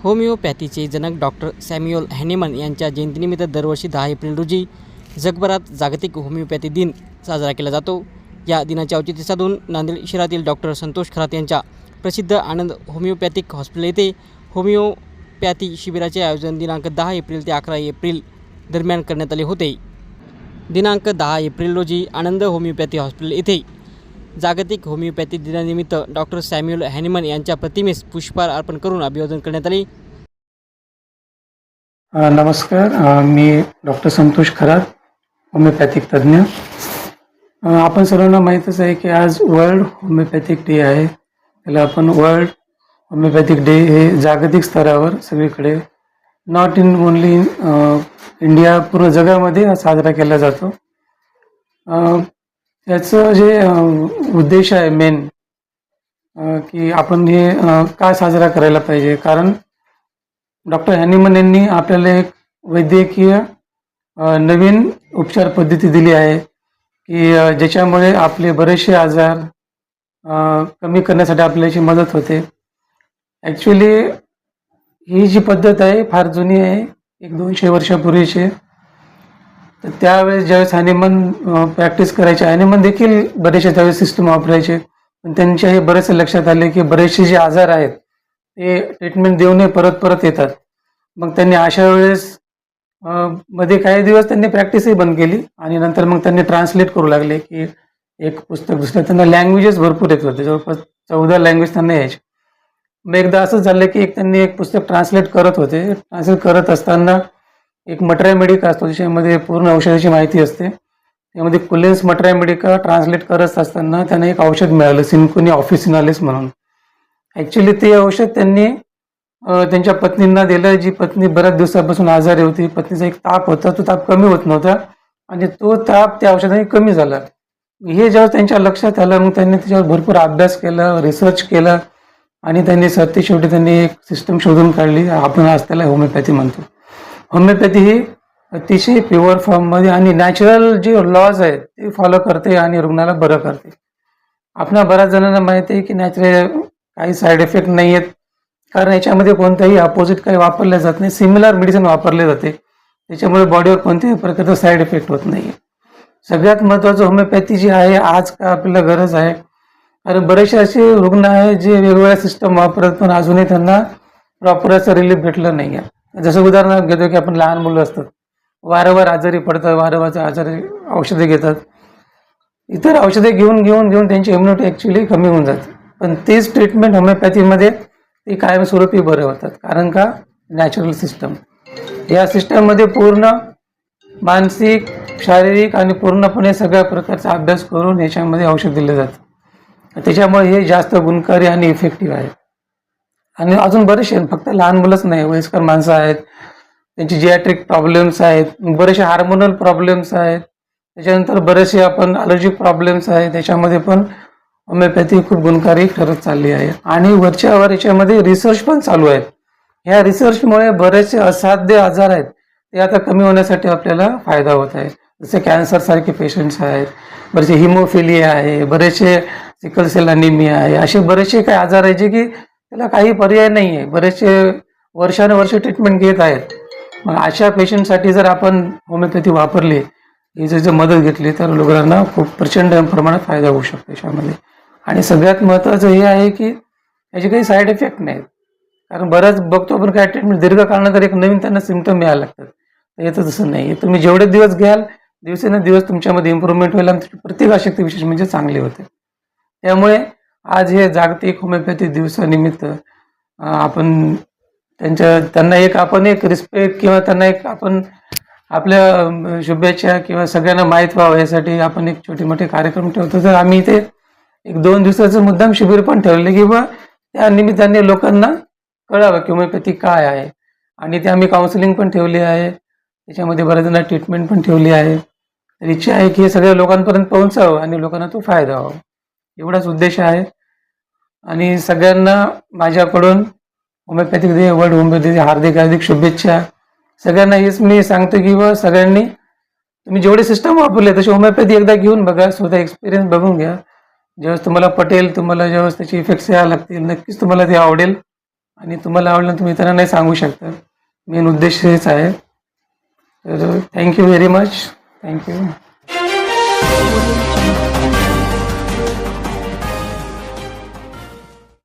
होमिओपॅथीचे जनक doctor Samuel Hahnemann यांच्या जयंतीनिमित्त दरवर्षी 10 एप्रिल रोजी जगभरात जागतिक होमिओपॅथी दिन साजरा केला जातो. या दिनाचे औचित्य साधून नांदेड शहरातील डॉक्टर संतोष खरात यांच्या प्रसिद्ध आनंद होमिओपॅथिक हॉस्पिटल येथे होमिओपॅथी शिबिराचे आयोजन दिनांक 10 एप्रिल ते 11 एप्रिल दरम्यान करण्यात आले होते. दिनांक 10 एप्रिल रोजी आनंद होमिओपॅथी हॉस्पिटल येथे जागतिक होमिओपॅथी दिनानिमित्त डॉक्टर सॅम्युअल हॅनिमन यांच्या प्रतिमेस पुष्पहार अर्पण करून अभिवादन करण्यात आले. नमस्कार, मी डॉक्टर संतोष खरात, होमिओपॅथिक तज्ज्ञ. आपण सर्वांना माहीतच आहे की आज वर्ल्ड होमिओपॅथिक डे आहे. त्याला आपण वर्ल्ड होमिओपॅथिक डे हे जागतिक स्तरावर सगळीकडे, not in only in India, पूर्ण जगामध्ये हा साजरा केला जातो. त्याचं जे उद्देश आहे मेन, की आपण हे का साजरा करायला पाहिजे, कारण डॉक्टर हॅनिमन यांनी आपल्याला एक वैद्यकीय नवीन उपचार पद्धती दिली आहे की ज्याच्यामुळे आपले बरेचसे आजार कमी करण्यासाठी आपल्याची मदत होते. ॲक्च्युली ही जी पद्धत आहे फार जुनी आहे, 100-200 वर्षापूर्वीची. तर त्यावेळेस ज्यावेळेस हॅनिमन प्रॅक्टिस करायचे, हॅनिमन देखील बरेचसे त्यावेळेस सिस्टम वापरायचे, पण त्यांच्या हे बरेचसे लक्षात आले की बरेचसे जे आजार आहेत ते ट्रीटमेंट देऊनही परत येतात. मग त्यांनी अशा वेळेस मध्ये काही दिवस त्यांनी प्रॅक्टिसही बंद केली आणि नंतर मग त्यांनी ट्रान्सलेट करू लागले की एक पुस्तक दुसरं. त्यांना लँग्वेजेस भरपूर येत होते, जवळपास 14 लँग्वेज त्यांना यायचे. मग एकदा असंच झालं की त्यांनी एक पुस्तक ट्रान्सलेट करत होते. ट्रान्सलेट करत असताना एक मटरा मेडिका असतो, त्याच्यामध्ये पूर्ण औषधाची माहिती असते. त्यामध्ये कुलेन्स मटरा मेडिका ट्रान्सलेट करत असताना त्यांना एक औषध मिळालं, सिन्कोनी ऑफिसिनालिस म्हणून. ॲक्च्युली ते औषध त्यांनी त्यांच्या पत्नींना दिलं, जी पत्नी बऱ्याच दिवसापासून आजारी होती. पत्नीचा एक ताप होता, तो ताप कमी होत नव्हता आणि तो ताप त्या औषधाने कमी झाला. हे जेव्हा त्यांच्या लक्षात आलं, मग त्यांनी त्याच्यावर भरपूर अभ्यास केला, रिसर्च केला आणि त्यांनी शेवटी त्यांनी एक सिस्टम शोधून काढली. आपण आज त्याला होमिओपॅथी म्हणतो. होमिओपॅथी ही अतिशय प्युअर फॉर्ममध्ये आणि नॅचरल जे लॉज आहेत ते फॉलो करते आणि रुग्णाला बरं करते. आपल्या बऱ्याच जणांना माहिती आहे की नॅचरल काही साईड इफेक्ट नाही आहेत, कारण याच्यामध्ये कोणत्याही अपोजिट काही वापरले जात नाही. सिमिलर मेडिसिन वापरले जाते, त्याच्यामुळे बॉडीवर कोणत्याही प्रकारचा साईड इफेक्ट होत नाही. सगळ्यात महत्त्वाचं होमिओपॅथी जी आहे आज का आपल्याला गरज आहे, कारण बरेचसे असे रुग्ण आहेत जे वेगवेगळ्या सिस्टम वापरत पण अजूनही त्यांना प्रॉपर असं रिलीफ भेटलं नाही आहे. जसं उदाहरण घेतो की आपण लहान मुलं असतात, वारंवार आजारी पडतात, वारंवार आजारी औषधे घेतात. इतर औषधे घेऊन त्यांची इम्युनिटी ॲक्च्युली कमी होऊन जाते. पण तीच ट्रीटमेंट होमिओपॅथीमध्ये ती कायमस्वरूपी बरे होतात. कारण का, नॅचरल सिस्टम. या सिस्टममध्ये पूर्ण मानसिक, शारीरिक आणि पूर्णपणे सगळ्या प्रकारचा अभ्यास करून याच्यामध्ये औषध दिलं जातं. त्याच्यामुळे हे जास्त गुणकारी आणि इफेक्टिव्ह आहे. आणि अजून बरेचसे, फक्त लहान मुलंच नाही, वयस्कर माणसं आहेत, त्यांची जियाट्रिक प्रॉब्लेम्स आहेत, बरेचसे हार्मोनल प्रॉब्लेम्स आहेत, त्याच्यानंतर बरेचसे आपण अलर्जिक प्रॉब्लेम्स आहेत, त्याच्यामध्ये पण होमिओपॅथी खूप गुणकारी ठरत चालली आहे. आणि वरच्यावर याच्यामध्ये रिसर्च पण चालू आहेत. ह्या रिसर्चमुळे बरेचसे असाध्य आजार आहेत ते आता कमी होण्यासाठी आपल्याला फायदा होत आहे. जसे कॅन्सरसारखे पेशंट्स आहेत, बरेचसे हिमोफिलिया आहे, बरेचसे सिकल सेल अनिमिया आहे, असे बरेचसे काही आजार आहे जे की त्याला काही पर्याय नाही आहे. बरेचसे वर्षानुवर्ष ट्रीटमेंट घेत आहेत. मग अशा पेशंटसाठी जर आपण होमिओपॅथी वापरली, ही जर मदत घेतली, तर लोकांना खूप प्रचंड प्रमाणात फायदा होऊ शकतो याच्यामध्ये. आणि सगळ्यात महत्त्वाचं हे आहे की याचे काही साईड इफेक्ट नाहीत. कारण बरंच बघतो आपण काय ट्रीटमेंट दीर्घकाळानंतर एक नवीन त्यांना सिम्पटम यायला लागतात. तर याचं तसं नाही. तुम्ही जेवढे दिवस घ्याल, दिवसेंदिवस तुमच्यामध्ये इम्प्रूव्हमेंट होईल आणि प्रतिकारशक्ती विशेष म्हणजे चांगली होते. त्यामुळे आज हे जागतिक होमिओपॅथी दिवसानिमित्त आपण त्यांना एक रिस्पेक्ट किंवा त्यांना एक आपण आपल्या शुभेच्छा किंवा सगळ्यांना माहीत व्हावं यासाठी आपण एक छोटे मोठे कार्यक्रम ठेवतो. तर आम्ही इथे 1-2 दिवसाचं मुद्दाम शिबिर पण ठेवले की बा त्या निमित्ताने लोकांना कळावं की होमिओपॅथी काय आहे. आणि ते आम्ही काउन्सिलिंग पण ठेवली आहे, त्याच्यामध्ये बऱ्याच जणांना ट्रीटमेंट पण ठेवली आहे. तर इच्छा आहे की हे सगळ्या लोकांपर्यंत पोहोचावं आणि लोकांना तो फायदा व्हावा, एवढाच उद्देश आहे. आणि सगळ्यांना माझ्याकडून होमिओपॅथिक डे, वर्ल्ड होमिओपॅथी हार्दिक शुभेच्छा. सगळ्यांना हेच मी सांगतो की बा सगळ्यांनी तुम्ही जेवढे सिस्टम वापरले तसे होमिओपॅथी एकदा घेऊन बघा, स्वतः एक्सपिरियन्स बघून घ्या. ज्यावेळेस तुम्हाला पटेल, तुम्हाला ज्यावेळेस त्याचे इफेक्ट्स यायला लागतील, नक्कीच तुम्हाला ते आवडेल आणि तुम्हाला आवडलं तुम्ही इतरांनाही सांगू शकता. मेन उद्देश हेच आहे. तर थँक्यू व्हेरी मच. थँक्यू.